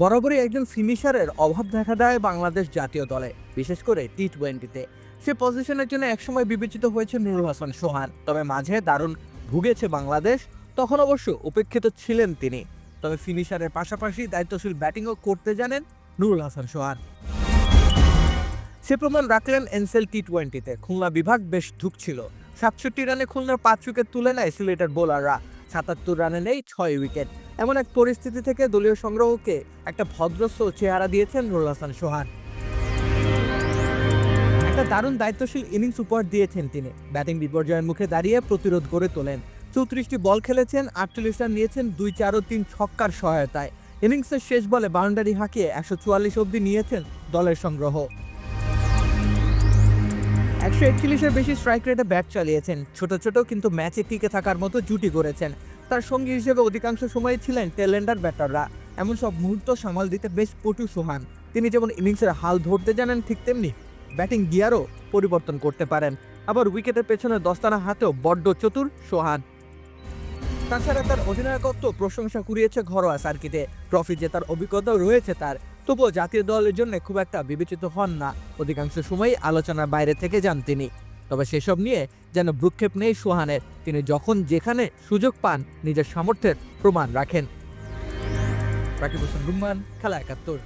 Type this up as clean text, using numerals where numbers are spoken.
বরাবরই একজন ফিনিশারের অভাব দেখা দেয় বাংলাদেশ জাতীয় দলে, বিশেষ করে টি-20-তে। সে পজিশনের জন্য একসময় বিবেচিত হয়েছে নুরুল হাসান সোহান, তবে মাঝে দারুণ ভুগেছে বাংলাদেশ। তখন অবশ্য উপেক্ষিত ছিলেন তিনি। তবে ফিনিশারের পাশাপাশি দায়িত্বশীল ব্যাটিংও করতে জানেন নুরুল হাসান সোহান। সে প্রমাণ রাখলেন এনসেল টি-20-তে। খুলনা বিভাগ বেশ ধুঁকছিল। ৬৭ রানে খুলনার ৫ উইকেট তুলে নেয় সিলেটের বোলাররা। ৭৭ রানে নেই ৬ উইকেট। এমন এক পরিস্থিতি থেকে দলীয় সংগ্রহকে একটা ভদ্রস্থ চেহারা দিয়েছেন নুরুল হাসান সোহান। একটা দারুণ দায়িত্বশীল ইনিংস উপহার দিয়েছেন তিনি। ব্যাটিং বিপর্যয়ের মুখে দাঁড়িয়ে প্রতিরোধ গড়ে তোলেন। ৩৪টি বল খেলেছেন, ৪৮ রান নিয়েছেন ২, ৪ ও ৩ ছক্কার সহায়তায়। ইনিংসের শেষ বলে বাউন্ডারি হাঁকিয়ে ১৪৪ অবধি নিয়েছেন দলের সংগ্রহ। ১৪১-এর বেশি স্ট্রাইক রেটে ব্যাট চালিয়েছেন। ছোট ছোট কিন্তু ম্যাচে টিকে থাকার মতো জুটি গড়েছেন। তার সঙ্গী হিসেবে অধিকাংশ সময় ছিলেন টেলেন্ডার ব্যাটাররা। এমন সব মুহূর্ত সামাল দিতে বেশ পটু সোহান। তিনি যেমন ইনিংসের হাল ধরতে জানেন, ঠিক তেমনি ব্যাটিং গিয়ারও পরিবর্তন করতে পারেন। আবার উইকেটের পেছনে দস্তানা হাতেও বড্ড চতুর সোহান। তাছাড়া তার অধিনায়কত্ব প্রশংসা কুড়িয়েছে ঘরোয়া সার্কিটে। ট্রফি জেতার অভিজ্ঞতাও রয়েছে তার। তবুও জাতীয় দলের জন্য খুব একটা বিবেচিত হন না। অধিকাংশ সময়ই আলোচনার বাইরে থেকে যান তিনি। তবে সেসব নিয়ে যেন ভ্রুক্ষেপ নেই সোহানের। তিনি যখন যেখানে সুযোগ পান নিজের সামর্থ্যের প্রমাণ রাখেন। রাকিব হোসেন রুম্মান, খেলা ৭১।